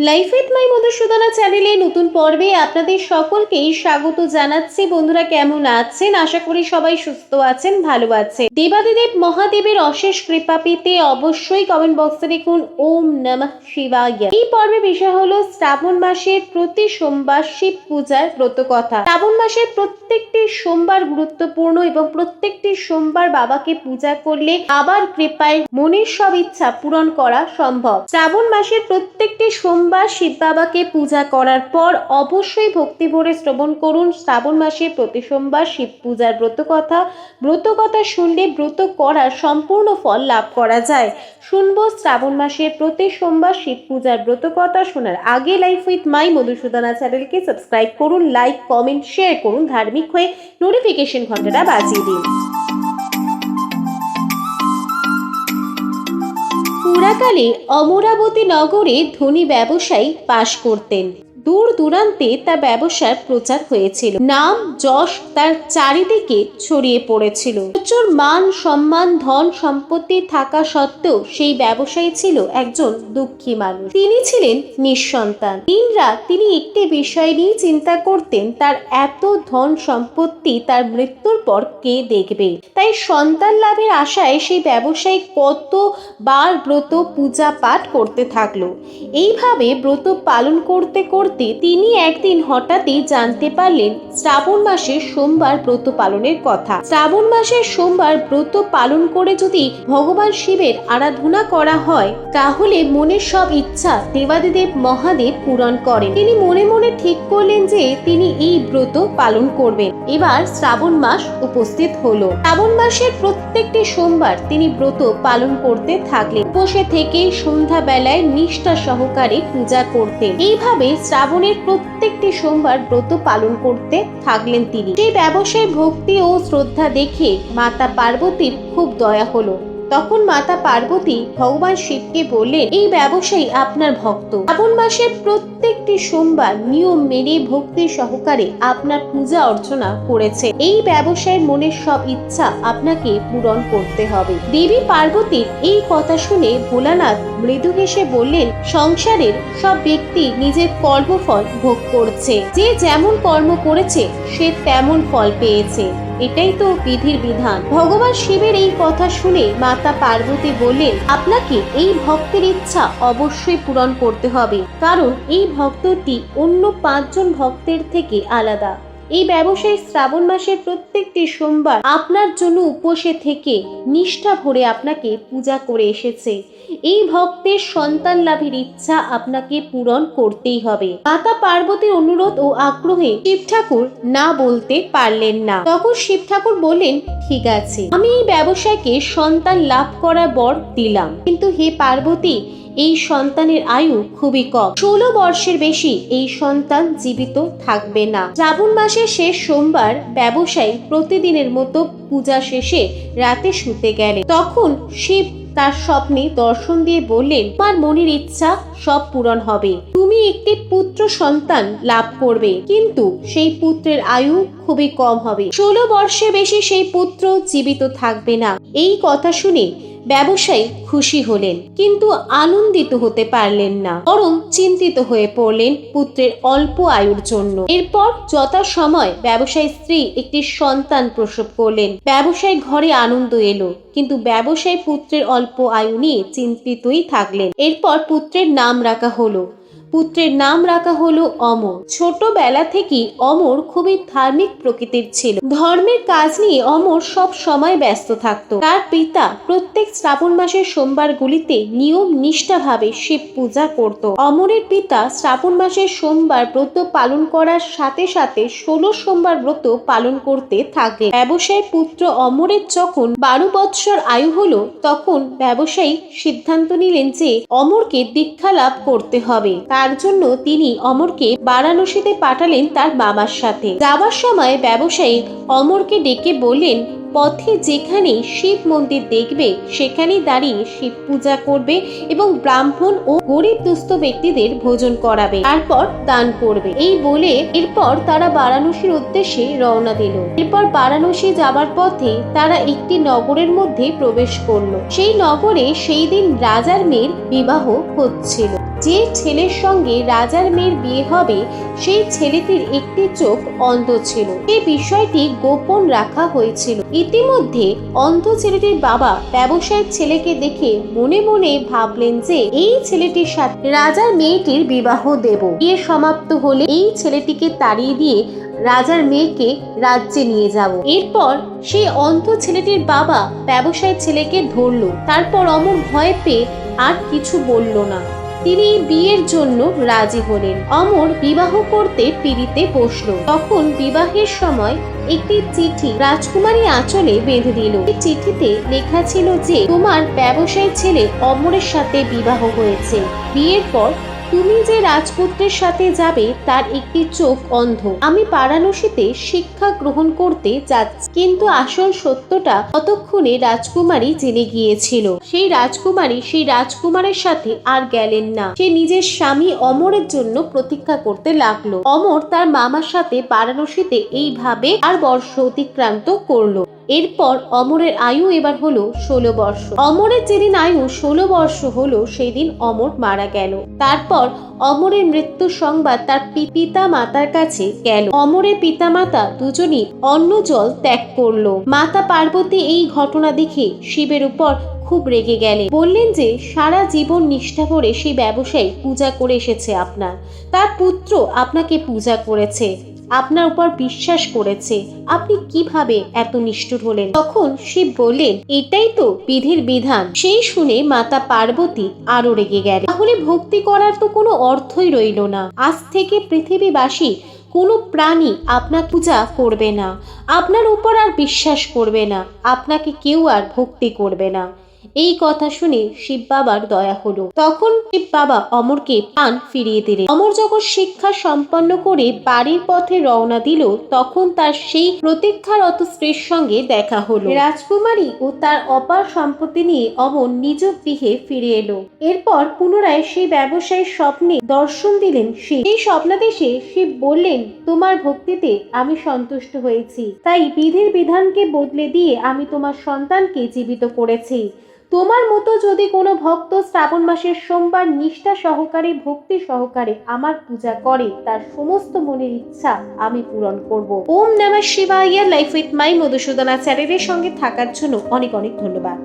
Life with my Madhusudana চ্যানেলে নতুন পর্বে আপনাদের সকলকেই স্বাগত জানাচ্ছি। বন্ধুরা, কেমন আছেন? আশা করি সবাই সুস্থ আছেন, ভালো আছেন। দেবাদিদেব মহাদেবের অশেষ কৃপা পেতে অবশ্যই কমেন্ট বক্সে লিখুন ওম নমঃ শিবায়। এই পর্বে বিষয় হলো শ্রাবণ মাসের প্রতি সোমবার শিব পূজার ব্রত কথা। শ্রাবণ মাসের প্রত্যেকটি সোমবার গুরুত্বপূর্ণ এবং প্রত্যেকটি সোমবার বাবাকে পূজা করলে বাবার কৃপায় মনের সব ইচ্ছা পূরণ করা সম্ভব। শ্রাবণ মাসের প্রত্যেকটি সোমবার শিব বাবাকে পূজা করার পর অবশ্যই ভক্তি ভরে শ্রবণ করুন শ্রাবণ মাসের প্রতি সোমবার শিব পূজার ব্রত কথা শুনলে ব্রত করার সম্পূর্ণ ফল লাভ করা যায়। শুনবো শ্রাবণ মাসের প্রতি সোমবার শিব পূজার ব্রত কথা। শোনার আগে লাইফ উইথ মাই মধুসূদনা চ্যানেলকে সাবস্ক্রাইব করুন, লাইক কমেন্ট শেয়ার করুন, ধার্মিক হয়ে নোটিফিকেশন ঘন্টাটা বাজিয়ে দিন। পুরাকালে অমরাবতী নগরে ধনী ব্যবসায়ী বাস করতেন। দূর দূরান্তে তার ব্যবসার প্রচার হয়েছিল, নাম যশ তার চারিদিকে ছড়িয়ে পড়েছিল। প্রচুর মান সম্মান ধন সম্পত্তি থাকা সত্ত্বেও সেই ব্যবসায়ী ছিল একজন দুঃখী মানুষ। তিনি ছিলেন নিঃসন্তান। দিনরাত তিনি একটি বিষয় নিয়ে চিন্তা করতেন, তার এত ধন সম্পত্তি তার মৃত্যুর পর কে দেখবে। তাই সন্তান লাভের আশায় সেই ব্যবসায়ী কতবার ব্রত পূজা পাঠ করতে থাকলো। এইভাবে ব্রত পালন করতে করতে তিনি একদিন হঠাৎই জানতে পারলেন শ্রাবণ মাসের সোমবার ব্রত পালনের কথা। শ্রাবণ মাসের সোমবার ব্রত পালন করে যদি ভগবান শিবের আরাধনা করা হয় তাহলে মনের সব ইচ্ছা দেবাদিদেব মহাদেব পূরণ করেন। তিনি মনে মনে ঠিক করলেন যে তিনি এই ব্রত পালন করবেন। এবার শ্রাবণ মাস উপস্থিত হলো। শ্রাবণ মাসের প্রত্যেকটি সোমবার তিনি ব্রত পালন করতে থাকলেন। বসে থেকে সন্ধ্যা বেলায় নিষ্ঠা সহকারে পূজা করতেন। এইভাবে শ্রাবণের প্রত্যেকটি সোমবার ব্রত পালন করতে থাকলেন তিনি। সেই ব্যবসায় ভক্তি ও শ্রদ্ধা দেখে মাতা পার্বতীর খুব দয়া হলো। তখন মাতা পার্বতী ভগবান শিবকে বললেন, এই ব্যবসায়ী আপনার ভক্ত, শ্রাবণ মাসের প্রত্যেকটি সোমবার নিয়ম মেনে ভক্তি সহকারে আপনার পূজা অর্চনা করেছে। এই ব্যবসায়ের মনের সব ইচ্ছা আপনাকে পূরণ করতে হবে। দেবী পার্বতীর এই কথা শুনে ভোলানাথ মৃদু হেসে বললেন, সংসারের সব ব্যক্তি নিজের কর্মফল ভোগ করছে। যে যেমন কর্ম করেছে সে তেমন ফল পেয়েছে, এটাই তো বিধির বিধান। ভগবান শিবের এই কথা শুনে মাতা পার্বতী বললেন, আপনাকে এই ভক্তের ইচ্ছা অবশ্যই পূরণ করতে হবে, কারণ এই ভক্তটি অন্য 5 জন ভক্তের থেকে আলাদা। এই ব্যবসায়ী শ্রাবণ মাসের প্রত্যেকটি সোমবার আপনার জন্য উপসে থেকে নিষ্ঠা ভরে আপনাকে পূজা করে এসেছে। এই ভক্তের সন্তান লাভের ইচ্ছা আপনাকে পূরণ করতেই হবে। মাতা পার্বতীর অনুরোধ ও আগ্রহে শিব ঠাকুর না বলতে পারলেন না। তখন শিব ঠাকুর বললেন, ঠিক আছে, আমি এই ব্যবসায়ীকে সন্তান লাভ করার বর দিলাম, কিন্তু হে পার্বতী, এই সন্তানের আয়ু খুবই কম, 16 বর্ষের বেশি এই সন্তান জীবিত থাকবে না। শ্রাবণ মাসের শেষ সোমবার ব্যবসায়ী প্রতিদিনের মতো পূজা শেষে রাতে শুতে গেলেন। তখন শিব তার স্বপ্নে দর্শন দিয়ে বললেন, তোমার মনের ইচ্ছা সব পূরণ হবে, তুমি একটি পুত্র সন্তান লাভ করবে, কিন্তু সেই পুত্রের আয়ু খুবই কম হবে, 16 বর্ষের বেশি সেই পুত্র জীবিত থাকবে না। এই কথা শুনে ব্যবসায়ী খুশি হলেন, কিন্তু আনন্দিত হতে পারলেন না, বরং চিন্তিত হয়ে পড়লেন পুত্রের অল্প আয়ুর জন্য। এরপর যথাসময় ব্যবসায়ী স্ত্রী একটি সন্তান প্রসব করলেন। ব্যবসায়ী ঘরে আনন্দ এলো, কিন্তু ব্যবসায়ী পুত্রের অল্প আয়ু নিয়ে চিন্তিতই থাকলেন। এরপর পুত্রের নাম রাখা হলো অমর। ছোটবেলা থেকেই অমর খুবই ধার্মিক প্রকৃতির ছিল। ধর্মের কাজ নিয়ে অমর সব সময় ব্যস্ত থাকত। তার পিতা প্রত্যেক শ্রাবণ মাসের সোমবারগুলিতে নিয়ম নিষ্ঠাভাবে শিব পূজা করত। অমরের পিতা শ্রাবণ মাসের সোমবার ব্রত পালন করার সাথে সাথে 16 সোমবার ব্রত পালন করতে থাকলেন। ব্যবসায়ী পুত্র অমরের যখন 12 বৎসর আয়ু হলো, তখন ব্যবসায়ী সিদ্ধান্ত নিলেন যে অমরকে দীক্ষা লাভ করতে হবে। তার জন্য তিনি অমরকে বারাণসীতে পাঠালেন তার বাবার সাথে। যাওয়ার সময় ব্যবসায়ী অমরকে ডেকে বললেন, পথে যেখানে শিব মন্দির দেখবে সেখানেই দাঁড়িয়ে শিব পূজা করবে এবং ব্রাহ্মণ ও গরিব দুস্থ ব্যক্তিদের ভোজন করাবে, তারপর দান করবে। এই বলে এরপর তারা বারাণসীর উদ্দেশ্যে রওনা দিল। এরপর বারাণসী যাবার পথে তারা একটি নগরের মধ্যে প্রবেশ করলো। সেই নগরে সেই দিন রাজার মেয়ের বিবাহ হচ্ছিল। যে ছেলের সঙ্গে রাজার মেয়ের বিয়ে হবে সেই ছেলেটির একটি চোখ অন্ধ ছিল। এই বিষয়টি গোপন রাখা হয়েছিল। ইতিমধ্যে অন্ধ ছেলেটির বাবা ব্যবসায়ীর ছেলেকে দেখে মনে মনে ভাবলেন যে এই ছেলেটির সাথে রাজার মেয়েটির বিবাহ দেব। বিয়ে সমাপ্ত হলে এই ছেলেটিকে তাড়িয়ে দিয়ে রাজার মেয়েকে রাজ্যে নিয়ে যাব। এরপর সেই অন্ধ ছেলেটির বাবা ব্যবসায়ী ছেলেকে ধরল। তারপর অমর ভয় পেয়ে আর কিছু বলল না। তিনি বিয়ের জন্য রাজি হলেন। অমর বিবাহ করতে পিঁড়িতে বসলো। তখন বিবাহের সময় একটি চিঠি রাজকুমারী আঁচলে বেঁধে দিল। এই চিঠিতে লেখা ছিল যে তোমার ব্যবসায়ী ছেলে অমরের সাথে বিবাহ হয়েছে। বিয়ের পর তুমি যে রাজপুত্রের সাথে যাবে তার একটি চোখ অন্ধ। আমি বারাণসীতে শিক্ষা গ্রহণ করতে যাচ্ছি। কিন্তু আসল সত্যটা ততক্ষণে রাজকুমারী জেনে গিয়েছিল। সেই রাজকুমারের সাথে আর গেলেন না। সে নিজের স্বামী অমরের জন্য প্রতীক্ষা করতে লাগলো। অমর তার মামার সাথে বারাণসীতে এইভাবে আর বর্ষ অতিক্রান্ত করলো। এরপর অমরের আয়ু এবার হলো 16 বর্ষ। অমরের যেদিন আয়ু 16 বর্ষ হলো সেই দিন অমর মারা গেল। তারপর অমরের মৃত্যু সংবাদ তার পিতা মাতার কাছে গেল। অমরের পিতা মাতা দুজনই অন্ন জল ত্যাগ করলো। মাতা পার্বতী এই ঘটনা দেখে শিবের উপর খুব রেগে গেলেন। বললেন যে সারা জীবন নিষ্ঠা করে সেই ব্যবসায়ী পূজা করে এসেছে আপনার, তার পুত্র আপনাকে পূজা করেছে, আপনার উপর বিশ্বাস করেছে, আপনি কিভাবে এত নিষ্ঠুর হলেন? তখন শিব বললেন এটাই তো বিধির বিধান। সেই শুনে মাতা পার্বতী আরো রেগে গেলেন। তাহলে ভক্তি করার তো কোনো অর্থই রইল না। আজ থেকে পৃথিবীবাসী কোনো প্রাণী আপনাকে পূজা করবে না, আপনার উপর আর বিশ্বাস করবে না, আপনাকে কেউ আর ভক্তি করবে না। এই কথা শুনে শিব বাবার দয়া হলো। তখন শিব বাবা অমরকে প্রাণ ফিরিয়ে দিলেন। অমর যখন শিক্ষা সম্পন্ন করে বাড়ির পথে রওনা দিল তখন তার সেই প্রতীক্ষারত স্ত্রীর সঙ্গে দেখা হলো। রাজকুমারী ও তার অপার সম্পত্তি নিয়ে অমর নিজ গৃহে ফিরে এলো। এরপর পুনরায় সেই ব্যবসায়ীর স্বপ্নে দর্শন দিলেন শিব। এই স্বপ্নাদেশে শিব বললেন তোমার ভক্তিতে আমি সন্তুষ্ট হয়েছি, তাই বিধির বিধানকে বদলে দিয়ে আমি তোমার সন্তানকে জীবিত করেছি। তোমার মতো যদি কোনো ভক্ত শ্রাবণ মাসের সোমবার নিষ্ঠা সহকারে ভক্তি সহকারে আমার পূজা করে তার সমস্ত মনের ইচ্ছা আমি পূরণ করব। ওম নমঃ শিবায়। লাইফ উইথ মাই মধুসূদনা চ্যানেলের সঙ্গে থাকার জন্য অনেক অনেক ধন্যবাদ।